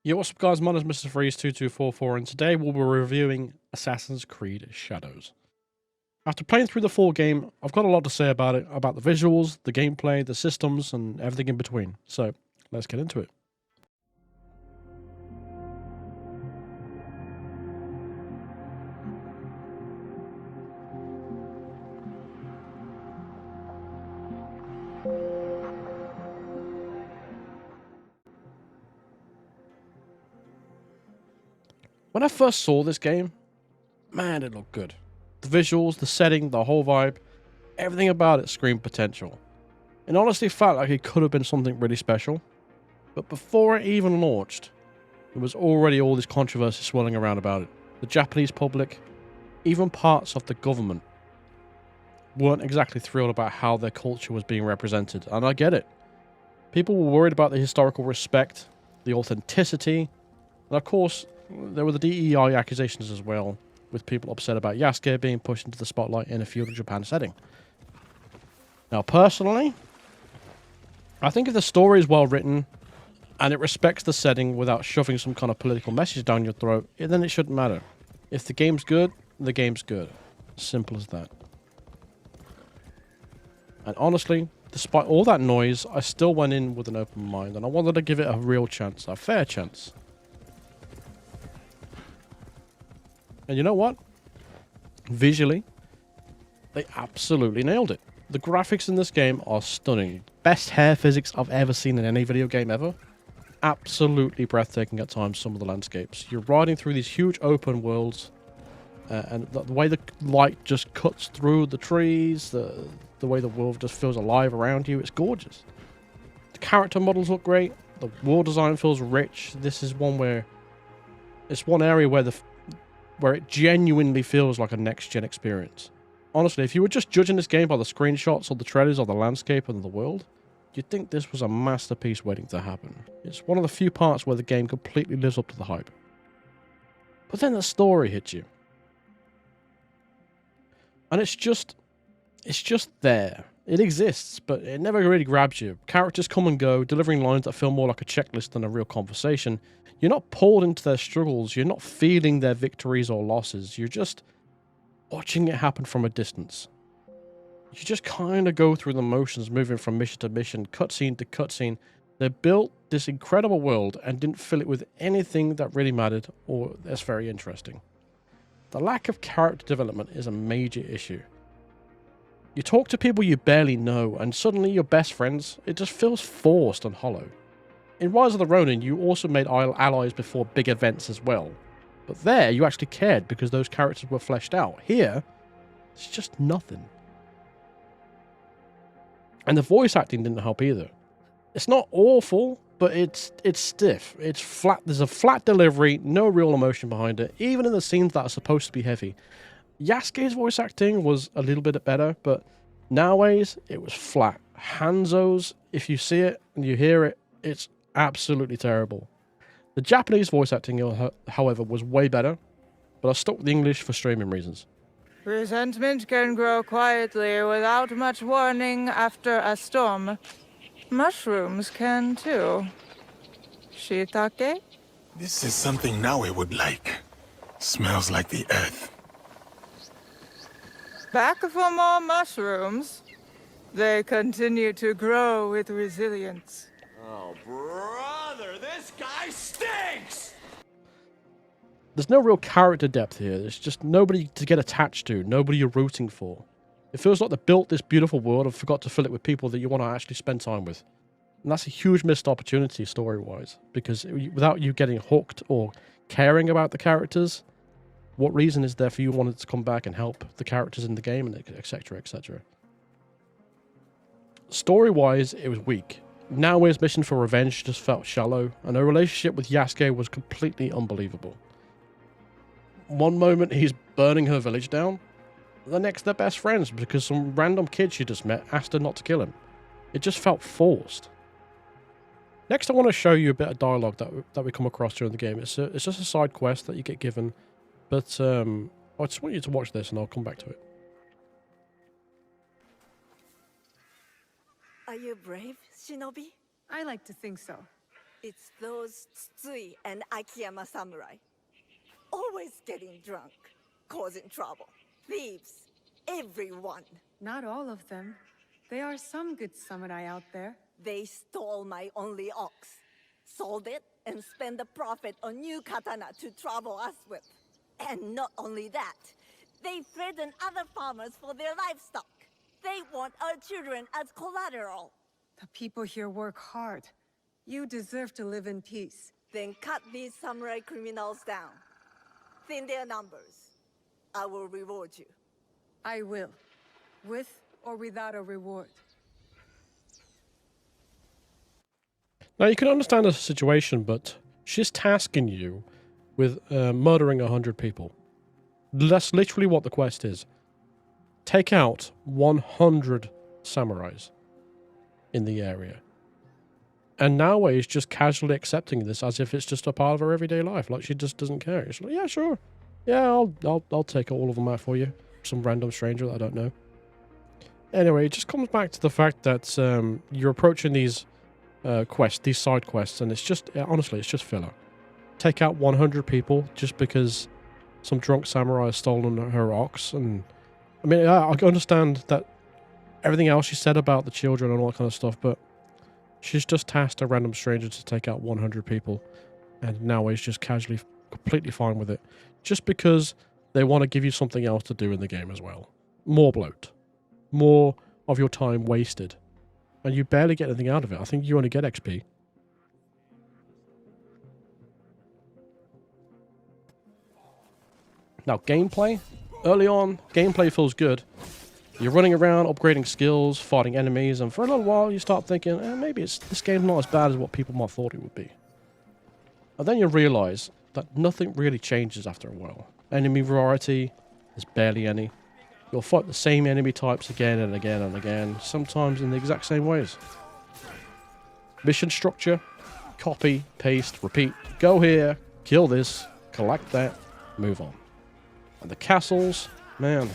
Yo, what's up guys, my name is Mr. Freeze2244 and today we'll be reviewing Assassin's Creed Shadows. After playing through the full game, I've got a lot to say about it, about the visuals, the gameplay, the systems, and everything in between. So, let's get into it. When I first saw this game, man, it looked good. The visuals, the setting, the whole vibe, everything about it screamed potential. It honestly felt like it could have been something really special. But before it even launched, there was already all this controversy swirling around about it. The Japanese public, even parts of the government, weren't exactly thrilled about how their culture was being represented, and I get it. People were worried about the historical respect, the authenticity, and of course, there were the DEI accusations as well, with people upset about Yasuke being pushed into the spotlight in a feudal Japan setting. Now, personally, I think if the story is well written, and it respects the setting without shoving some kind of political message down your throat, then it shouldn't matter. If the game's good, the game's good. Simple as that. And honestly, despite all that noise, I still went in with an open mind, and I wanted to give it a real chance, a fair chance. And you know what? Visually, they absolutely nailed it. The graphics in this game are stunning. Best hair physics I've ever seen in any video game ever. Absolutely breathtaking at times, some of the landscapes. You're riding through these huge open worlds, and the way the light just cuts through the trees, the way the world just feels alive around you, it's gorgeous. The character models look great. The world design feels rich. This is one where... it's one area where it genuinely feels like a next-gen experience. Honestly, if you were just judging this game by the screenshots or the trailers of the landscape and the world, you'd think this was a masterpiece waiting to happen. It's one of the few parts where the game completely lives up to the hype. But then the story hits you. And it's just there. It exists, but it never really grabs you. Characters come and go, delivering lines that feel more like a checklist than a real conversation. You're not pulled into their struggles. You're not feeling their victories or losses. You're just watching it happen from a distance. You just kind of go through the motions, moving from mission to mission, cutscene to cutscene. They built this incredible world and didn't fill it with anything that really mattered or that's very interesting. The lack of character development is a major issue. You talk to people you barely know, and suddenly you're best friends. It just feels forced and hollow. In Rise of the Ronin, you also made allies before big events as well. But there, you actually cared because those characters were fleshed out. Here, it's just nothing. And the voice acting didn't help either. It's not awful, but it's stiff. It's flat. There's a flat delivery, no real emotion behind it, even in the scenes that are supposed to be heavy. Yasuke's voice acting was a little bit better, but nowadays it was flat. Hanzo's, if you see it and you hear it, it's absolutely terrible. The Japanese voice acting, however, was way better, but I stuck with the English for streaming reasons. Resentment can grow quietly without much warning after a storm. Mushrooms can too. Shiitake? This is something Naue would like. Smells like the earth. Back for more mushrooms. They continue to grow with resilience. Oh, brother, this guy stinks! There's no real character depth here. There's just nobody to get attached to, nobody you're rooting for. It feels like they built this beautiful world and forgot to fill it with people that you want to actually spend time with. And that's a huge missed opportunity story-wise, because without you getting hooked or caring about the characters, what reason is there for you wanting to come back and help the characters in the game, and etc., etc.? Story-wise, it was weak. Naoe's mission for revenge just felt shallow, and her relationship with Yasuke was completely unbelievable. One moment he's burning her village down, the next they're best friends because some random kid she just met asked her not to kill him. It just felt forced. Next I want to show you a bit of dialogue that we come across during the game. It's just a side quest that you get given, but I just want you to watch this and I'll come back to it. Are you brave, Shinobi? I like to think so. It's those Tsui and Akiyama samurai. Always getting drunk, causing trouble. Thieves. Everyone. Not all of them. There are some good samurai out there. They stole my only ox. Sold it and spent the profit on new katana to travel us with. And not only that, they threaten other farmers for their livestock. They want our children as collateral. The people here work hard. You deserve to live in peace. Then cut these samurai criminals down. Thin their numbers. I will reward you. I will. With or without a reward. Now, you can understand the situation, but she's tasking you with murdering 100 people. That's literally what the quest is. Take out 100 samurais in the area. And Naoe is just casually accepting this as if it's just a part of her everyday life. Like, she just doesn't care. She's like, yeah, sure. Yeah, I'll take all of them out for you. Some random stranger that I don't know. Anyway, it just comes back to the fact that you're approaching these quests, these side quests, and it's just, honestly, it's just filler. Take out 100 people just because some drunk samurai has stolen her ox. And I mean, I understand that everything else she said about the children and all that kind of stuff, but she's just tasked a random stranger to take out 100 people, and now he's just casually, completely fine with it, just because they want to give you something else to do in the game as well. More bloat. More of your time wasted. And you barely get anything out of it. I think you only get XP. Now, gameplay. Early on, gameplay feels good. You're running around, upgrading skills, fighting enemies, and for a little while you start thinking, maybe this game's not as bad as what people might have thought it would be. And then you realise that nothing really changes after a while. Enemy variety, there's barely any. You'll fight the same enemy types again and again and again, sometimes in the exact same ways. Mission structure, copy, paste, repeat. Go here, kill this, collect that, move on. And the castles, man,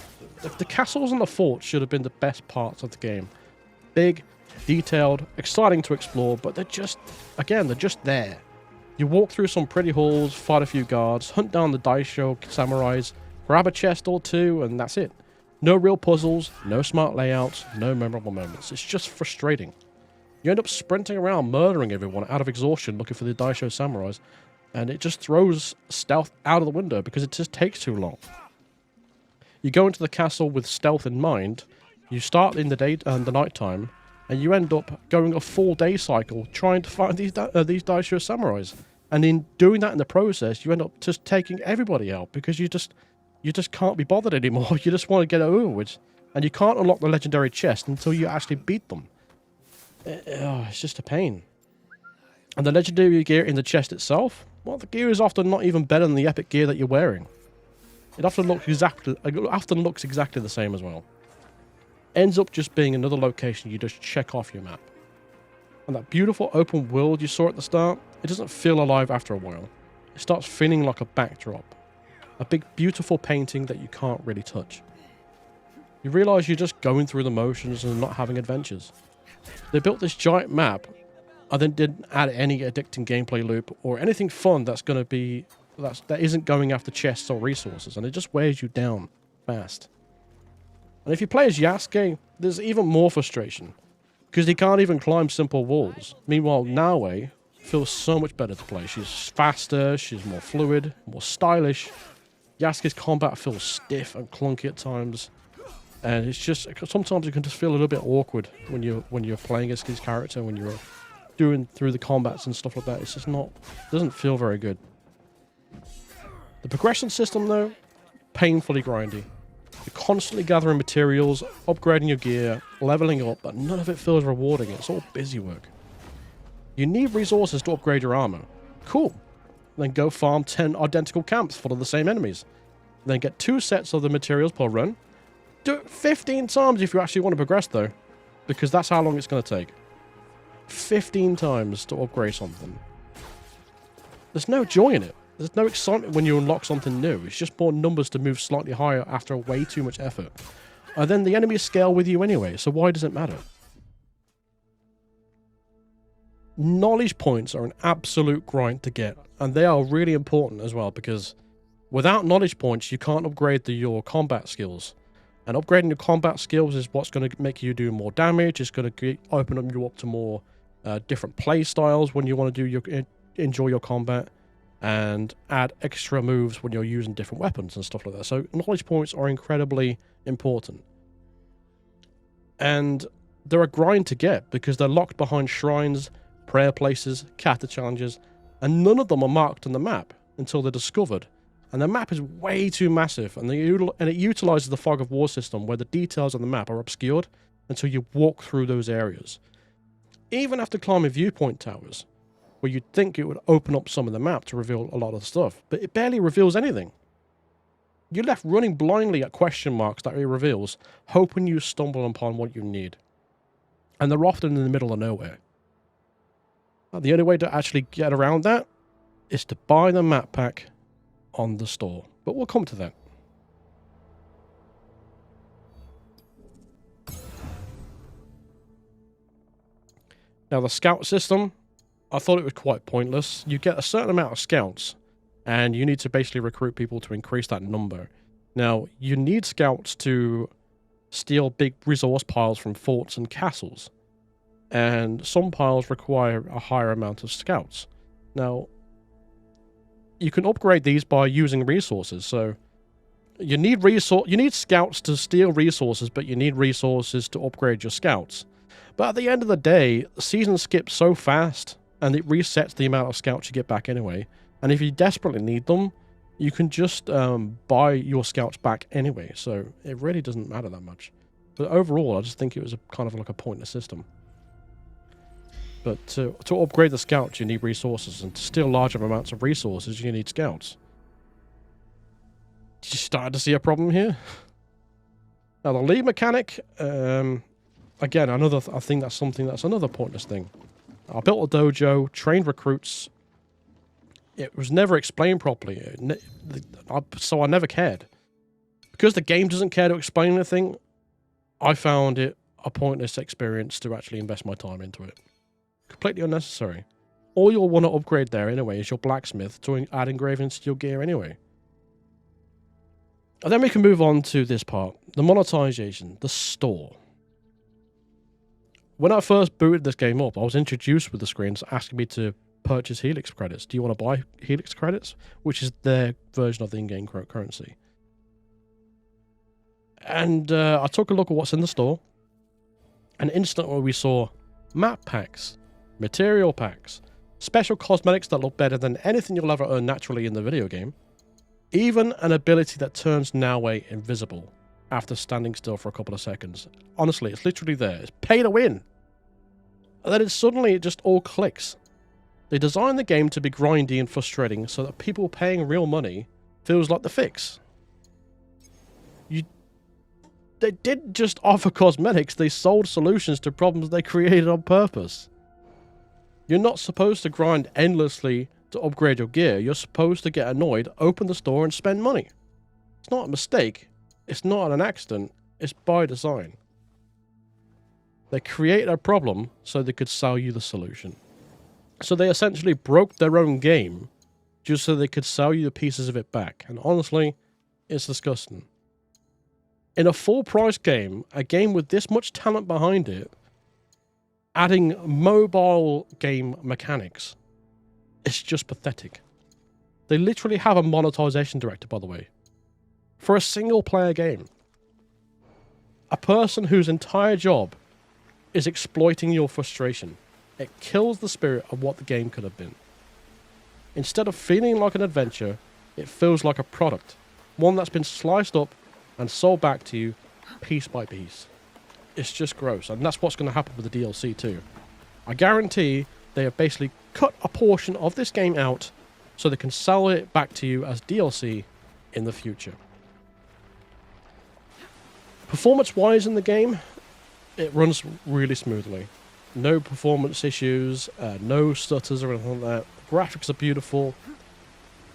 the castles and the forts should have been the best parts of the game. Big, detailed, exciting to explore, but they're just, again, they're just there. You walk through some pretty halls, fight a few guards, hunt down the Daisho samurais, grab a chest or two, and that's it. No real puzzles, no smart layouts, no memorable moments. It's just frustrating. You end up sprinting around murdering everyone out of exhaustion looking for the Daisho samurais, and it just throws stealth out of the window because it just takes too long. You go into the castle with stealth in mind, you start in the day and the night time, and you end up going a full day cycle trying to find these Daisho samurais. And in doing that in the process, you end up just taking everybody out because you just can't be bothered anymore. You just want to get it over with. And you can't unlock the legendary chest until you actually beat them. It's just a pain. And the legendary gear in the chest itself, well, the gear is often not even better than the epic gear that you're wearing. It often looks exactly the same as well. Ends up just being another location you just check off your map. And that beautiful open world you saw at the start, it doesn't feel alive after a while. It starts feeling like a backdrop. A big beautiful painting that you can't really touch. You realise you're just going through the motions and not having adventures. They built this giant map and then didn't add any addicting gameplay loop or anything fun that isn't going after chests or resources, and it just wears you down fast. And if you play as Yasuke, there's even more frustration, because he can't even climb simple walls. Meanwhile, Naoe feels so much better to play. She's faster, she's more fluid, more stylish. Yasuke's combat feels stiff and clunky at times, and it's just, sometimes you can just feel a little bit awkward when you're playing as his character, when you're doing through the combats and stuff like that. It's just not, doesn't feel very good. The progression system, though, painfully grindy. You're constantly gathering materials, upgrading your gear, leveling up, but none of it feels rewarding. It's all busy work. You need resources to upgrade your armor. Cool. Then go farm 10 identical camps full of the same enemies. Then get 2 sets of the materials per run. Do it 15 times if you actually want to progress, though, because that's how long it's going to take. 15 times to upgrade something. There's no joy in it. There's no excitement when you unlock something new. It's just more numbers to move slightly higher after way too much effort. And then the enemies scale with you anyway, so why does it matter? knowledge points are an absolute grind to get, and they are really important as well, because without knowledge points, you can't upgrade your combat skills. And upgrading your combat skills is what's going to make you do more damage. It's going to open you up to more different play styles when you want to enjoy your combat, and add extra moves when you're using different weapons and stuff like that. So knowledge points are incredibly important. And they're a grind to get because they're locked behind shrines, prayer places, kata challenges, and none of them are marked on the map until they're discovered. And the map is way too massive, and it utilizes the fog of war system where the details on the map are obscured until you walk through those areas. Even after climbing viewpoint towers, where you'd think it would open up some of the map to reveal a lot of stuff, but it barely reveals anything. You're left running blindly at question marks that it reveals, hoping you stumble upon what you need. And they're often in the middle of nowhere. The only way to actually get around that is to buy the map pack on the store. But we'll come to that. Now, the scout system, I thought it was quite pointless. You get a certain amount of scouts, and you need to basically recruit people to increase that number. Now, you need scouts to steal big resource piles from forts and castles, and some piles require a higher amount of scouts. Now, you can upgrade these by using resources. So you need scouts to steal resources, but you need resources to upgrade your scouts. But at the end of the day, the season skips so fast, and it resets the amount of scouts you get back anyway. And if you desperately need them, you can just buy your scouts back anyway. So it really doesn't matter that much. But overall, I just think it was kind of like a pointless system. But to upgrade the scouts, you need resources. And to steal larger amounts of resources, you need scouts. You started to see a problem here? Now, the league mechanic, again, I think that's another pointless thing. I built a dojo, trained recruits. It was never explained properly, so I never cared. Because the game doesn't care to explain anything, I found it a pointless experience to actually invest my time into it. Completely unnecessary. All you'll want to upgrade there anyway is your blacksmith to add engravings to your gear anyway. And then we can move on to this part. The monetization. The store. When I first booted this game up, I was introduced with the screens asking me to purchase Helix credits. Do you want to buy Helix credits? Which is their version of the in-game currency. And I took a look at what's in the store. And instantly we saw map packs, material packs, special cosmetics that look better than anything you'll ever earn naturally in the video game, even an ability that turns Naue invisible after standing still for a couple of seconds. Honestly, it's literally there. It's pay to win. And then it just all clicks. They designed the game to be grindy and frustrating so that people paying real money feels like the fix. They didn't just offer cosmetics, they sold solutions to problems they created on purpose. You're not supposed to grind endlessly to upgrade your gear. You're supposed to get annoyed, open the store, and spend money. It's not a mistake. It's not an accident. It's by design. They created a problem so they could sell you the solution. So they essentially broke their own game just so they could sell you the pieces of it back. And honestly, it's disgusting. In a full-price game, a game with this much talent behind it, adding mobile game mechanics, it's just pathetic. They literally have a monetization director, by the way, for a single-player game. A person whose entire job is exploiting your frustration. It kills the spirit of what the game could have been. Instead of feeling like an adventure, it feels like a product, one that's been sliced up and sold back to you piece by piece. It's just gross, and that's what's going to happen with the DLC too. I guarantee they have basically cut a portion of this game out so they can sell it back to you as DLC in the future. Performance-wise in the game, it runs really smoothly. No performance issues, no stutters or anything like that. Graphics are beautiful.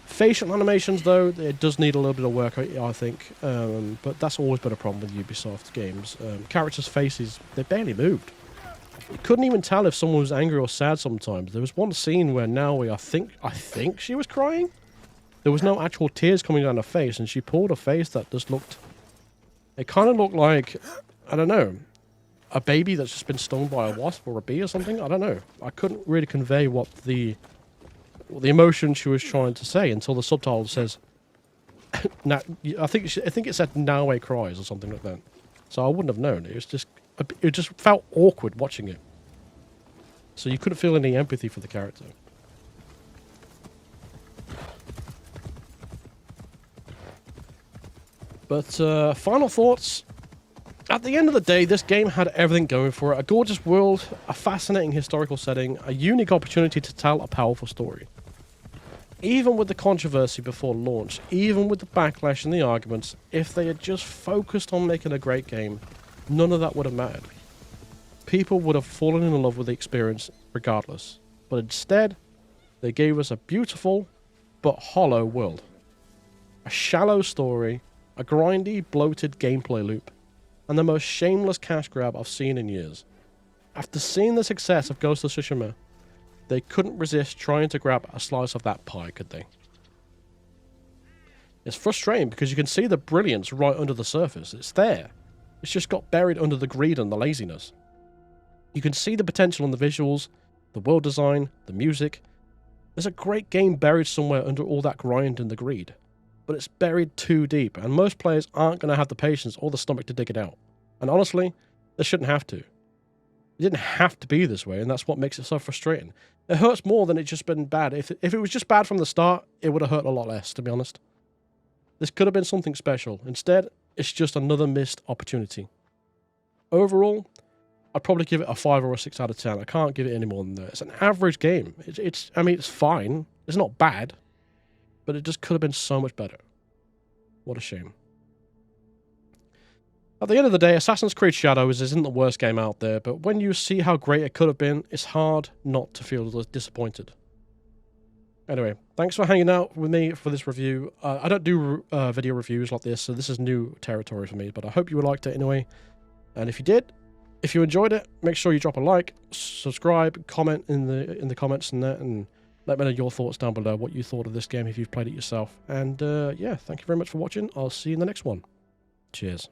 Facial animations, though, it does need a little bit of work, I think. But that's always been a problem with Ubisoft games. Characters' faces, they barely moved. You couldn't even tell if someone was angry or sad sometimes. There was one scene where Naui, I think she was crying. There was no actual tears coming down her face, and she pulled a face that just looked... It kind of looked like, I don't know, a baby that's just been stung by a wasp or a bee or something. I don't know. I couldn't really convey what the emotion she was trying to say until the subtitle says... I think it said Naui cries or something like that. So I wouldn't have known. It just felt awkward watching it. So you couldn't feel any empathy for the character. But final thoughts. At the end of the day, this game had everything going for it. A gorgeous world, a fascinating historical setting, a unique opportunity to tell a powerful story. Even with the controversy before launch, even with the backlash and the arguments, if they had just focused on making a great game, none of that would have mattered. People would have fallen in love with the experience regardless. But instead, they gave us a beautiful but hollow world. A shallow story, a grindy, bloated gameplay loop, and the most shameless cash grab I've seen in years. After seeing the success of Ghost of Tsushima, they couldn't resist trying to grab a slice of that pie, could they? It's frustrating because you can see the brilliance right under the surface. It's there. It's just got buried under the greed and the laziness. You can see the potential in the visuals, the world design, the music. There's a great game buried somewhere under all that grind and the greed. But it's buried too deep, and most players aren't going to have the patience or the stomach to dig it out. And honestly, they shouldn't have to. It didn't have to be this way, and that's what makes it so frustrating. It hurts more than it's just been bad. If it was just bad from the start, it would have hurt a lot less, to be honest. This could have been something special. Instead, it's just another missed opportunity. Overall, I'd probably give it a 5 or a 6 out of 10. I can't give it any more than that. It's an average game. I mean, it's fine. It's not bad. But it just could have been so much better. What a shame. At the end of the day, Assassin's Creed Shadows isn't the worst game out there, but when you see how great it could have been, it's hard not to feel disappointed. Anyway, thanks for hanging out with me for this review. I don't do video reviews like this, so this is new territory for me, but I hope you liked it anyway. And if you did, if you enjoyed it, make sure you drop a like, subscribe, comment in the comments and that, and let me know your thoughts down below, what you thought of this game if you've played it yourself. And yeah, thank you very much for watching. I'll see you in the next one. Cheers.